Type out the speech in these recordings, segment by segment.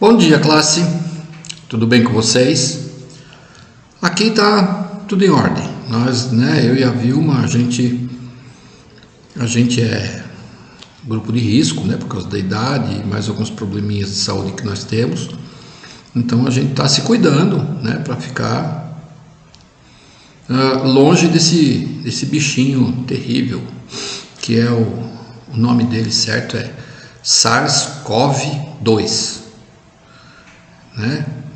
Bom dia, classe. Tudo bem com vocês? Aqui tá tudo em ordem. Nós, eu e a Vilma, a gente é grupo de risco, por causa da idade e mais alguns probleminhas de saúde que nós temos. Então a gente está se cuidando, para ficar longe desse bichinho terrível, que é o nome dele certo é SARS-CoV-2,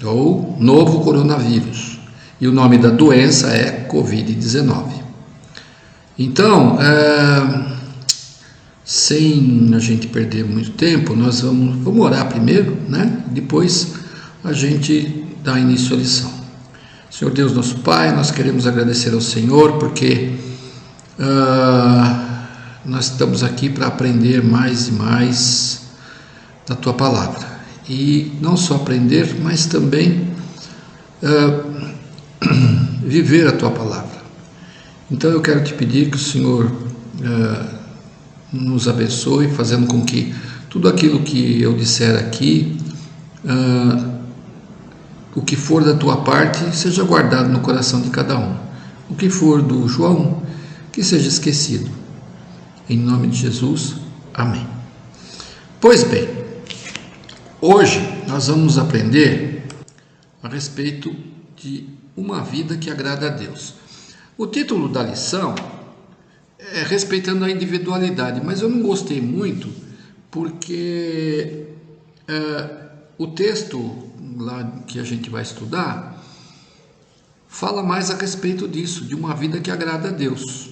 ou novo coronavírus, e o nome da doença é Covid-19. Então, sem a gente perder muito tempo, nós vamos orar primeiro, depois a gente dá início à lição. Senhor Deus, nosso Pai, nós queremos agradecer ao Senhor porque nós estamos aqui para aprender mais e mais da Tua Palavra. E não só aprender, mas também viver a Tua Palavra. Então eu quero te pedir que o Senhor nos abençoe, fazendo com que tudo aquilo que eu disser aqui, o que for da Tua parte, seja guardado no coração de cada um. O que for do João, que seja esquecido. Em nome de Jesus, amém. Pois bem, hoje nós vamos aprender a respeito de uma vida que agrada a Deus. O título da lição é respeitando a individualidade, mas eu não gostei muito porque o texto lá que a gente vai estudar fala mais a respeito disso, de uma vida que agrada a Deus.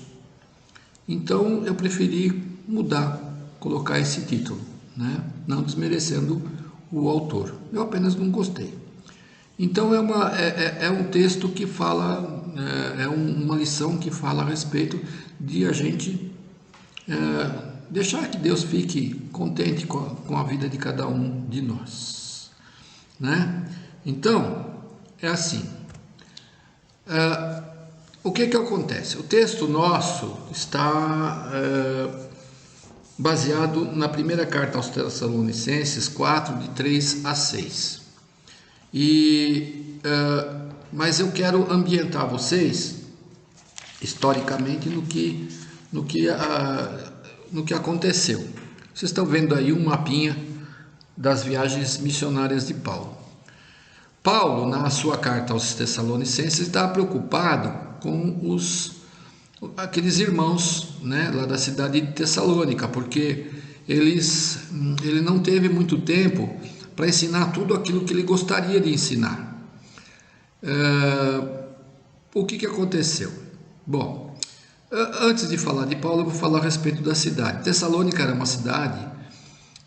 Então eu preferi mudar, colocar esse título, não desmerecendo o autor. Eu apenas não gostei. Então é um texto que fala, uma lição que fala a respeito de a gente deixar que Deus fique contente com a vida de cada um de nós. Então, é assim. O que acontece? O texto nosso está baseado na primeira carta aos Tessalonicenses 4, de 3 a 6. Mas eu quero ambientar vocês historicamente no que aconteceu. Vocês estão vendo aí um mapinha das viagens missionárias de Paulo. Paulo, na sua carta aos Tessalonicenses, está preocupado com aqueles irmãos, lá da cidade de Tessalônica, porque ele não teve muito tempo para ensinar tudo aquilo que ele gostaria de ensinar. O que aconteceu? Bom, antes de falar de Paulo, eu vou falar a respeito da cidade. Tessalônica era uma cidade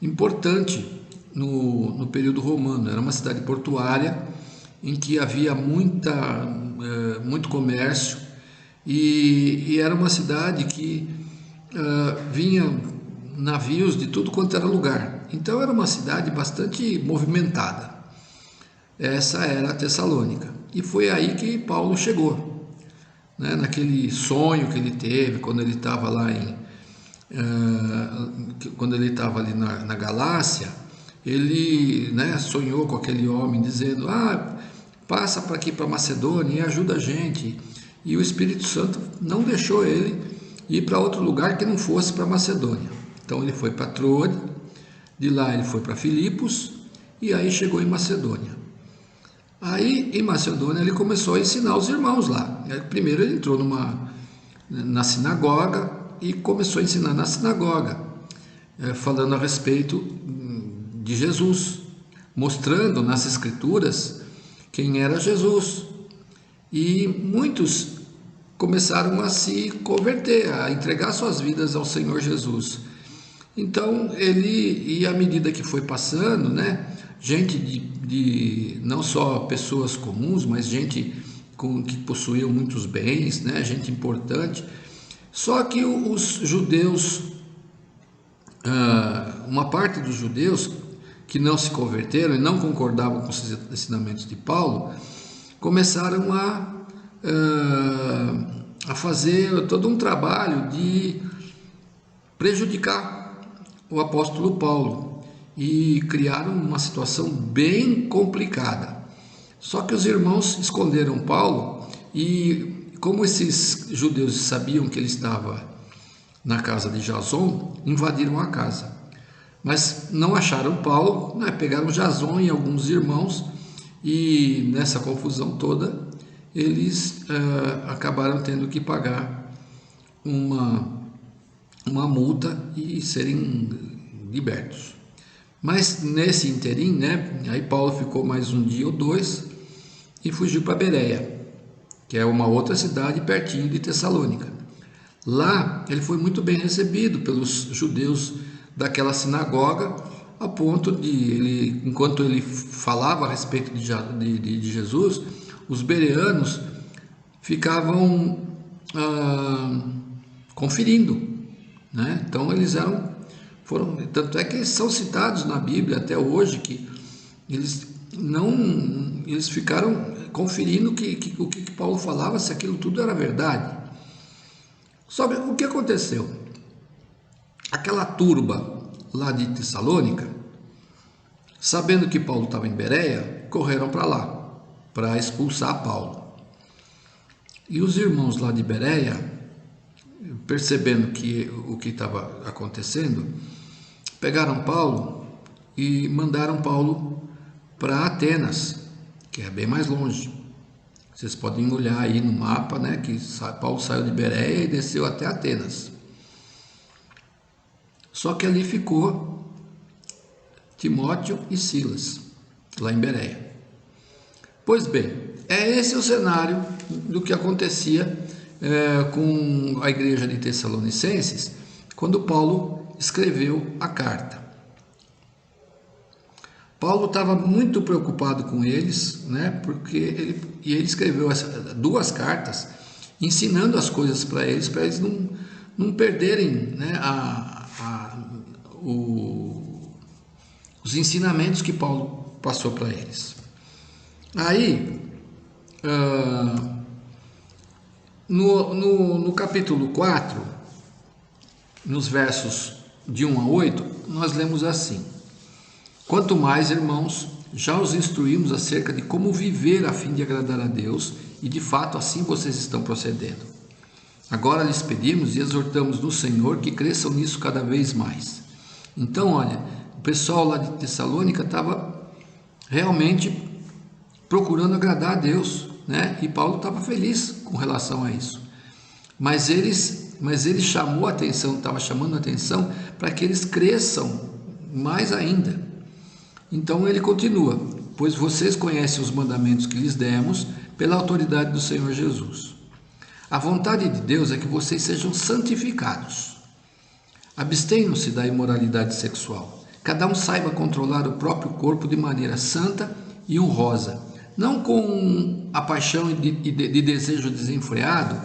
importante no período romano, era uma cidade portuária em que havia muito comércio e era uma cidade que vinha navios de tudo quanto era lugar. Então era uma cidade bastante movimentada. Essa era a Tessalônica. E foi aí que Paulo chegou, naquele sonho que ele teve quando ele estava lá quando ele estava ali na Galácia. Ele sonhou com aquele homem dizendo: passa para aqui para Macedônia e ajuda a gente. E o Espírito Santo não deixou ele ir para outro lugar que não fosse para Macedônia. Então ele foi para Troade, de lá ele foi para Filipos e aí chegou em Macedônia. Aí em Macedônia ele começou a ensinar os irmãos lá. Primeiro ele entrou na sinagoga e começou a ensinar na sinagoga, falando a respeito de Jesus, mostrando nas Escrituras quem era Jesus. E muitos começaram a se converter, a entregar suas vidas ao Senhor Jesus. Então ele, e à medida que foi passando, gente de não só pessoas comuns, mas gente que possuíam muitos bens, gente importante. Só que os judeus, uma parte dos judeus que não se converteram e não concordavam com os ensinamentos de Paulo, começaram a fazer todo um trabalho de prejudicar o apóstolo Paulo. e criaram uma situação bem complicada. Só que os irmãos esconderam Paulo e, como esses judeus sabiam que ele estava na casa de Jason, invadiram a casa. Mas não acharam Paulo, né? Pegaram Jason e alguns irmãos e nessa confusão toda eles acabaram tendo que pagar uma multa e serem libertos. Mas nesse interim, né, aí Paulo ficou mais um dia ou dois e fugiu para Bereia, que é uma outra cidade pertinho de Tessalônica. Lá ele foi muito bem recebido pelos judeus daquela sinagoga, a ponto de, enquanto ele falava a respeito de Jesus, os bereanos ficavam conferindo, né? Então eles tanto é que eles são citados na Bíblia até hoje, que eles ficaram conferindo o que Paulo falava, se aquilo tudo era verdade. Só que o que aconteceu? Aquela turba lá de Tessalônica, sabendo que Paulo estava em Bereia, correram para lá, para expulsar Paulo. E os irmãos lá de Bereia, percebendo o que estava acontecendo, pegaram Paulo e mandaram Paulo para Atenas, que é bem mais longe. Vocês podem olhar aí no mapa, né, que Paulo saiu de Bereia e desceu até Atenas. Só que ali ficou Timóteo e Silas, lá em Bereia. Pois bem, esse o cenário do que acontecia com a igreja de Tessalonicenses, quando Paulo escreveu a carta. Paulo estava muito preocupado com eles, né, porque ele escreveu duas cartas, ensinando as coisas para eles não perderem, né, os ensinamentos que Paulo passou para eles. Aí, no capítulo 4, nos versos de 1 a 8, nós lemos assim: quanto mais, irmãos, já os instruímos acerca de como viver a fim de agradar a Deus, e de fato assim vocês estão procedendo. Agora lhes pedimos e exortamos no Senhor que cresçam nisso cada vez mais. Então, olha, o pessoal lá de Tessalônica estava realmente procurando agradar a Deus, né? E Paulo estava feliz com relação a isso. Mas ele chamou a atenção, estava chamando a atenção para que eles cresçam mais ainda. Então ele continua: pois vocês conhecem os mandamentos que lhes demos pela autoridade do Senhor Jesus. A vontade de Deus é que vocês sejam santificados. Abstenham-se da imoralidade sexual. Cada um saiba controlar o próprio corpo de maneira santa e honrosa, não com a paixão de desejo desenfreado,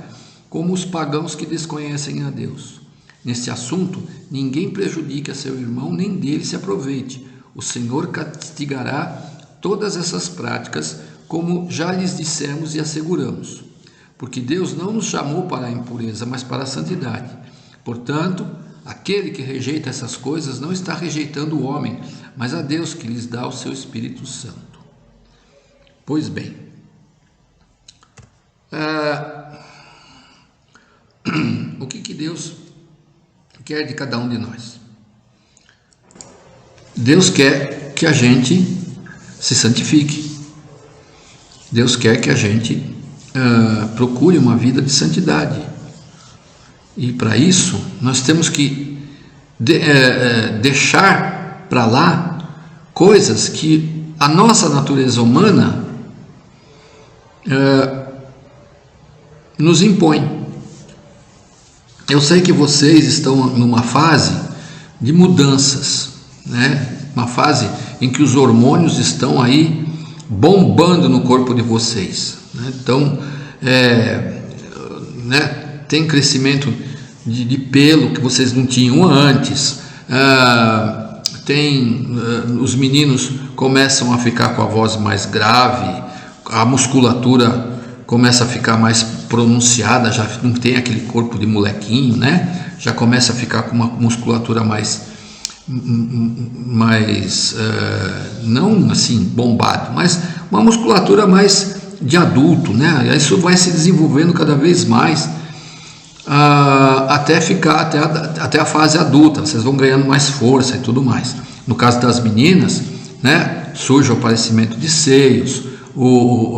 como os pagãos que desconhecem a Deus. Nesse assunto, ninguém prejudique a seu irmão, nem dele se aproveite. O Senhor castigará todas essas práticas, como já lhes dissemos e asseguramos. Porque Deus não nos chamou para a impureza, mas para a santidade. Portanto, aquele que rejeita essas coisas não está rejeitando o homem, mas a Deus que lhes dá o seu Espírito Santo. Pois bem, o que Deus quer de cada um de nós? Deus quer que a gente se santifique. Deus quer que a gente procure uma vida de santidade. E para isso, nós temos que deixar para lá coisas que a nossa natureza humana nos impõe. Eu sei que vocês estão numa fase de mudanças, né? Uma fase em que os hormônios estão aí bombando no corpo de vocês, né? Então, tem crescimento de pelo que vocês não tinham antes, os meninos começam a ficar com a voz mais grave, a musculatura começa a ficar mais pronunciada, já não tem aquele corpo de molequinho, né? Já começa a ficar com uma musculatura mais mais não assim bombado, mas uma musculatura mais de adulto, né? Isso vai se desenvolvendo cada vez mais até ficar até a fase adulta. Vocês vão ganhando mais força e tudo mais. No caso das meninas, né? Surge o aparecimento de seios,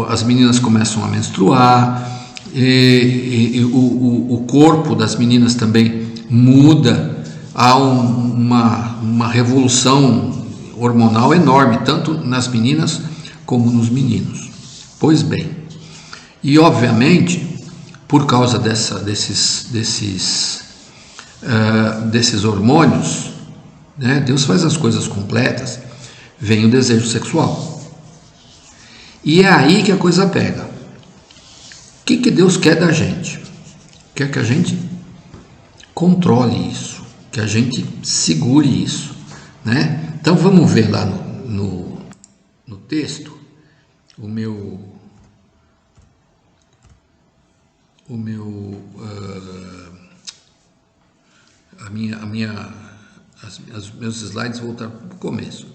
as meninas começam a menstruar, e o corpo das meninas também muda. Há uma revolução hormonal enorme, tanto nas meninas como nos meninos. Pois bem, e obviamente, por causa desses hormônios, né, Deus faz as coisas completas, vem o desejo sexual. E é aí que a coisa pega. O que Deus quer da gente? Quer que a gente controle isso, que a gente segure isso, né? Então vamos ver lá no texto os meus slides voltaram para o começo.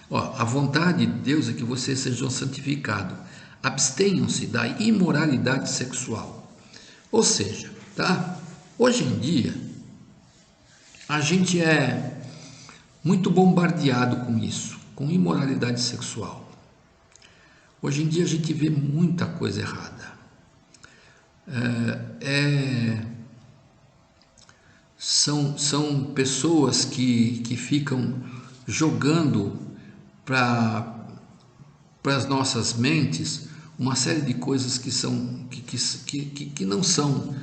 Ó, a vontade de Deus é que vocês sejam santificados, abstenham-se da imoralidade sexual. Ou seja, tá? Hoje em dia a gente é muito bombardeado com isso, com imoralidade sexual. Hoje em dia a gente vê muita coisa errada. São pessoas que ficam jogando para as nossas mentes uma série de coisas que não são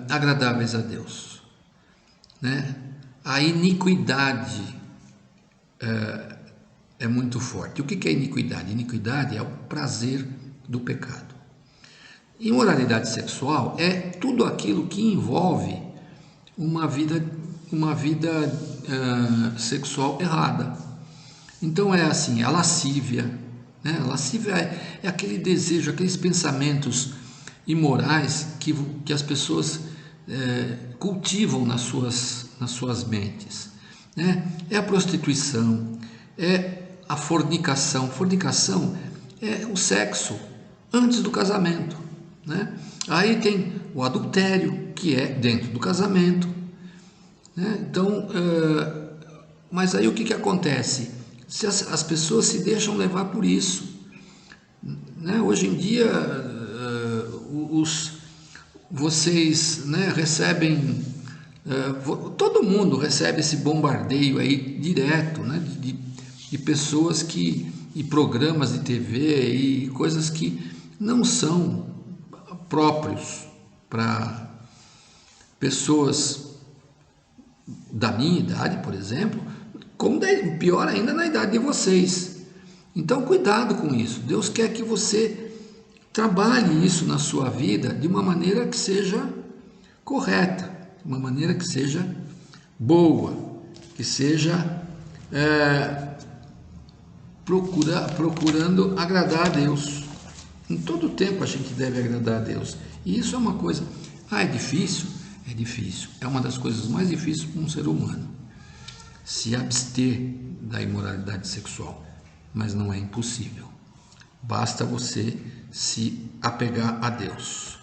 agradáveis a Deus, né? A iniquidade é muito forte. O que é iniquidade? Iniquidade é o prazer do pecado. Imoralidade sexual é tudo aquilo que envolve uma vida sexual errada. Então é assim, a lascívia, né? A lascívia é aquele desejo, aqueles pensamentos imorais que as pessoas cultivam nas suas mentes, né? É a prostituição, é a fornicação. Fornicação é o sexo antes do casamento, né? Aí tem o adultério, que é dentro do casamento, né? Então, mas aí o que acontece? Se as pessoas se deixam levar por isso, né? Hoje em dia, vocês, né, recebem, todo mundo recebe esse bombardeio aí direto, né, de pessoas e programas de TV e coisas que não são próprios para pessoas da minha idade, por exemplo, como pior ainda na idade de vocês. Então, cuidado com isso. Deus quer que você trabalhe isso na sua vida de uma maneira que seja correta, de uma maneira que seja boa, que seja procurando agradar a Deus. Em todo tempo a gente deve agradar a Deus. E isso é uma coisa... é difícil? É difícil. É uma das coisas mais difíceis para um ser humano. Se abster da imoralidade sexual. Mas não é impossível. Basta você se apegar a Deus.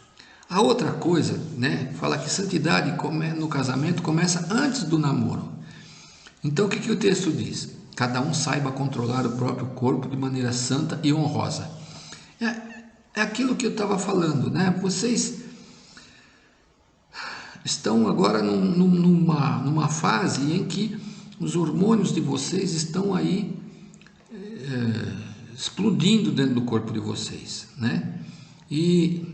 A outra coisa, né, fala que santidade no casamento começa antes do namoro. Então o que o texto diz? Cada um saiba controlar o próprio corpo de maneira santa e honrosa. É aquilo que eu estava falando, né? Vocês estão agora numa fase em que os hormônios de vocês estão aí explodindo dentro do corpo de vocês, né? E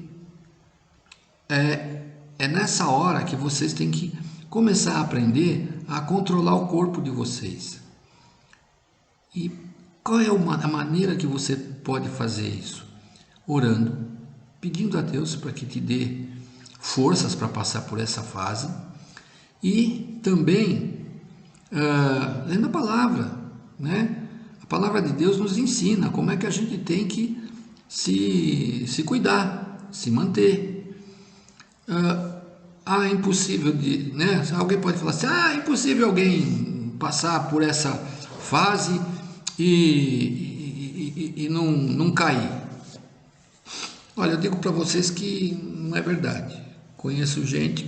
é nessa hora que vocês têm que começar a aprender a controlar o corpo de vocês. E qual é a maneira que você pode fazer isso? Orando, pedindo a Deus para que te dê forças para passar por essa fase e também lendo a palavra, né? A palavra de Deus nos ensina como é que a gente tem que se cuidar, se manter. É impossível né? Alguém pode falar assim, é impossível alguém passar por essa fase e não cair. Olha, eu digo para vocês que não é verdade. Conheço gente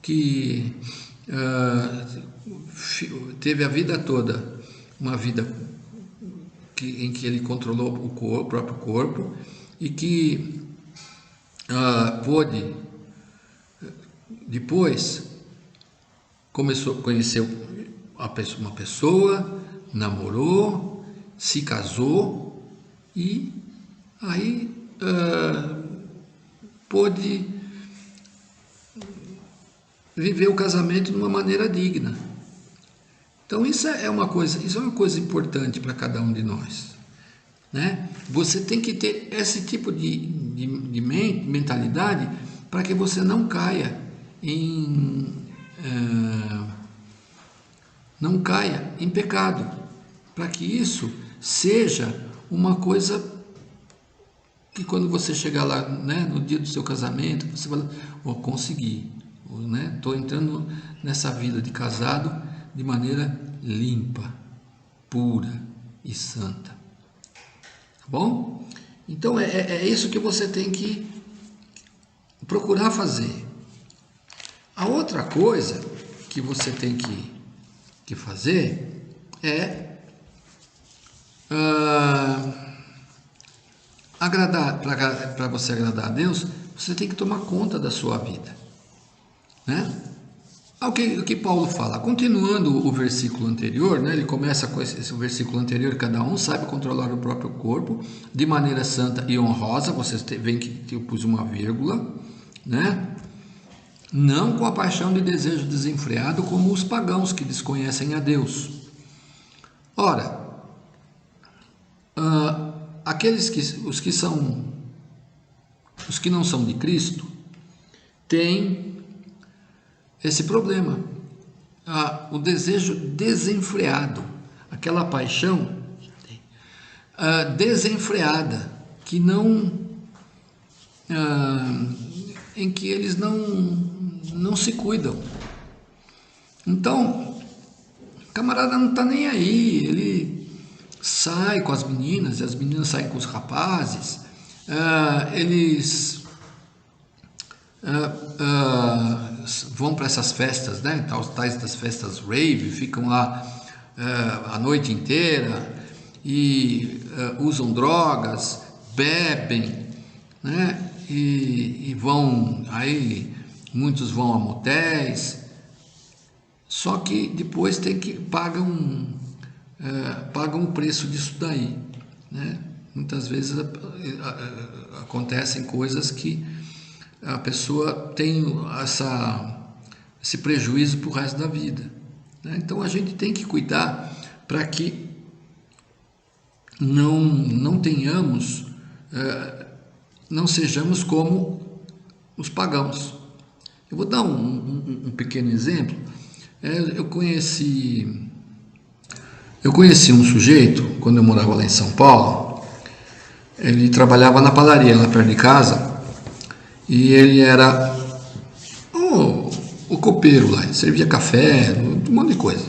que teve a vida toda uma vida em que ele controlou o próprio corpo e que pôde, depois, conheceu uma pessoa, namorou, se casou e aí pôde viver o casamento de uma maneira digna. Então isso é uma coisa importante para cada um de nós, né? Você tem que ter esse tipo de mentalidade para que você não caia em pecado, para que isso seja uma coisa que quando você chegar lá, né, no dia do seu casamento, você fala, consegui, né? Estou entrando nessa vida de casado de maneira limpa, pura e santa. Tá bom? Então é isso que você tem que procurar fazer. A outra coisa que você tem que fazer é para você agradar a Deus, você tem que tomar conta da sua vida, né? O que Paulo fala, continuando o versículo anterior, né, ele começa com esse versículo anterior, cada um sabe controlar o próprio corpo de maneira santa e honrosa, vocês veem que eu pus uma vírgula, né? Não com a paixão de desejo desenfreado como os pagãos que desconhecem a Deus. Ora, os que não são de Cristo têm esse problema, o desejo desenfreado, aquela paixão desenfreada, que não, em que eles não se cuidam. Então, o camarada não está nem aí, ele sai com as meninas, e as meninas saem com os rapazes, eles vão para essas festas, né, tais das festas rave, ficam lá a noite inteira e usam drogas, bebem, né, e vão, aí muitos vão a motéis, só que depois pagam o preço disso daí, né? Muitas vezes acontecem coisas que a pessoa tem esse prejuízo para o resto da vida, né? Então a gente tem que cuidar para que não tenhamos, não sejamos como os pagãos. Eu vou dar um pequeno exemplo. Eu conheci um sujeito, quando eu morava lá em São Paulo, ele trabalhava na padaria lá perto de casa, e ele era o copeiro lá, ele servia café, um monte de coisa.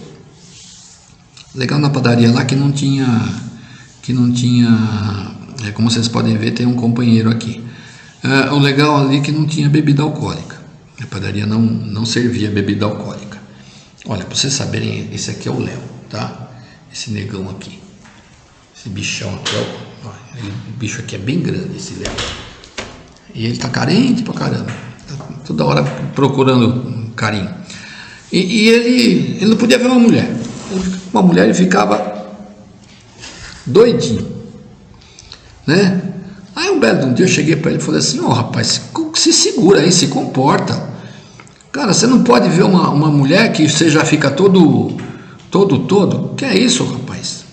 Legal na padaria lá que não tinha, como vocês podem ver, tem um companheiro aqui. O legal ali é que não tinha bebida alcoólica, a padaria não servia bebida alcoólica. Olha, para vocês saberem, esse aqui é o Léo, tá? Esse negão aqui, esse bichão aqui, ó, o bicho aqui é bem grande, esse Léo. E ele tá carente pra caramba, tá toda hora procurando carinho. E ele não podia ver uma mulher. Ele ficava doidinho, né? Aí um belo dia eu cheguei para ele e falei assim: rapaz, se segura aí, se comporta. Cara, você não pode ver uma mulher que você já fica todo. Que é isso, rapaz?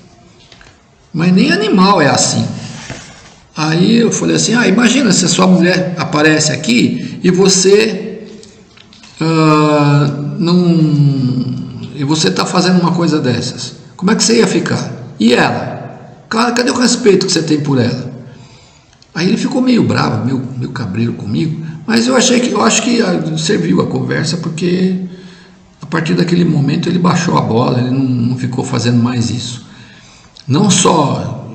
Mas nem animal é assim. Aí eu falei assim: imagina se a sua mulher aparece aqui e você e você está fazendo uma coisa dessas. Como é que você ia ficar? E ela? Cara, cadê o respeito que você tem por ela? Aí ele ficou meio bravo, meio cabreiro comigo, mas eu acho que serviu a conversa, porque A partir daquele momento ele baixou a bola, ele não ficou fazendo mais isso. Não só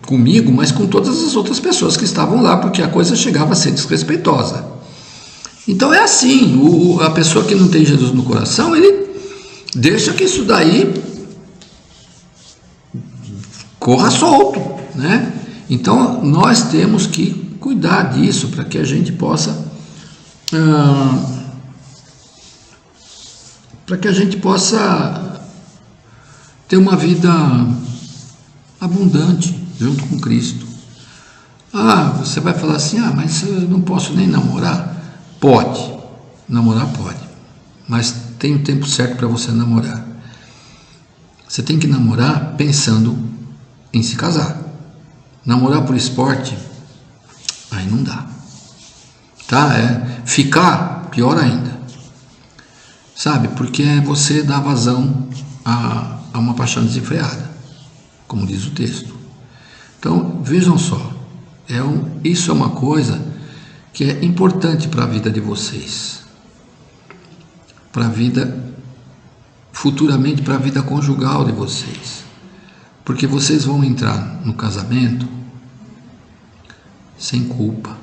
comigo, mas com todas as outras pessoas que estavam lá, porque a coisa chegava a ser desrespeitosa. Então é assim, a pessoa que não tem Jesus no coração, ele deixa que isso daí corra solto, né? Então nós temos que cuidar disso para que a gente possa ter uma vida abundante junto com Cristo. Você vai falar assim, mas eu não posso nem namorar. Pode, namorar pode, mas tem o tempo certo para você namorar. Você tem que namorar pensando em se casar. Namorar por esporte, aí não dá, tá? Ficar, pior ainda, sabe? Porque você dá vazão a uma paixão desenfreada, como diz o texto. Então, vejam só, isso é uma coisa que é importante para a vida de vocês, para a vida, futuramente para a vida conjugal de vocês, porque vocês vão entrar no casamento sem culpa.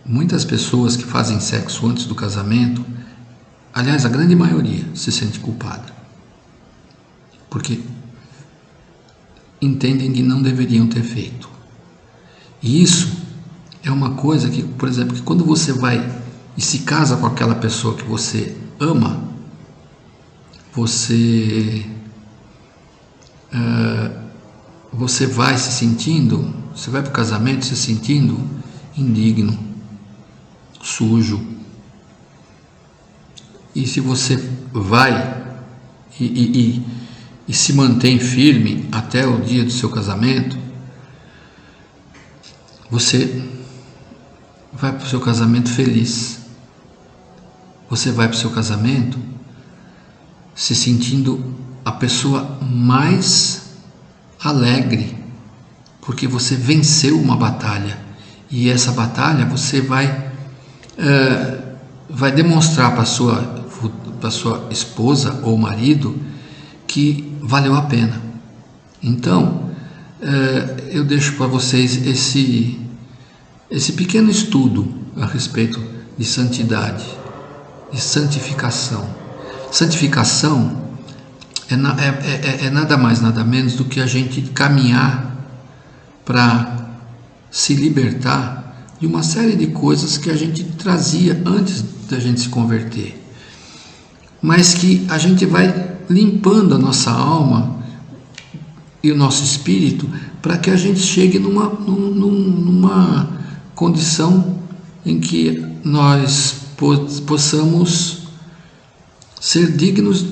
Muitas pessoas que fazem sexo antes do casamento, aliás, a grande maioria se sente culpada, porque entendem que não deveriam ter feito. E isso é uma coisa que, por exemplo, que quando você vai e se casa com aquela pessoa que você ama, você vai se sentindo, você vai para o casamento se sentindo indigno, sujo. E se você vai e se mantém firme até o dia do seu casamento, você vai para o seu casamento feliz. Você vai para o seu casamento se sentindo a pessoa mais alegre, porque você venceu uma batalha, e essa batalha você vai demonstrar para sua esposa ou marido que valeu a pena. Então, eu deixo para vocês esse pequeno estudo a respeito de santidade, de santificação. Santificação é nada mais, nada menos do que a gente caminhar para se libertar de uma série de coisas que a gente trazia antes da gente se converter, mas que a gente vai limpando a nossa alma e o nosso espírito para que a gente chegue numa condição em que nós possamos ser dignos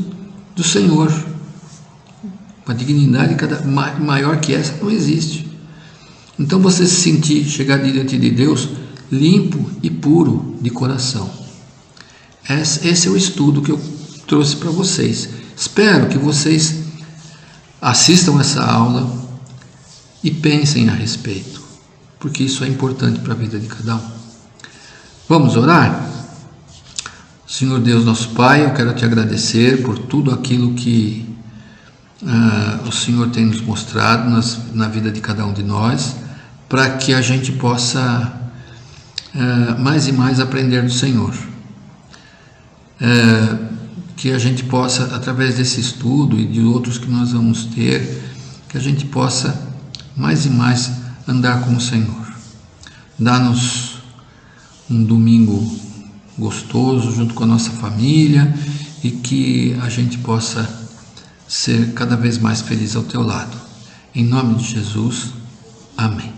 do Senhor. Uma dignidade maior que essa não existe. Então você se sentir, chegar diante de Deus limpo e puro de coração. Esse é o estudo que eu trouxe para vocês. Espero que vocês assistam essa aula e pensem a respeito, porque isso é importante para a vida de cada um. Vamos orar? Senhor Deus, nosso Pai, eu quero te agradecer por tudo aquilo que o Senhor tem nos mostrado na vida de cada um de nós, para que a gente possa mais e mais aprender do Senhor. Que a gente possa, através desse estudo e de outros que nós vamos ter, que a gente possa mais e mais andar com o Senhor. Dá-nos um domingo gostoso junto com a nossa família e que a gente possa ser cada vez mais feliz ao teu lado. Em nome de Jesus, amém.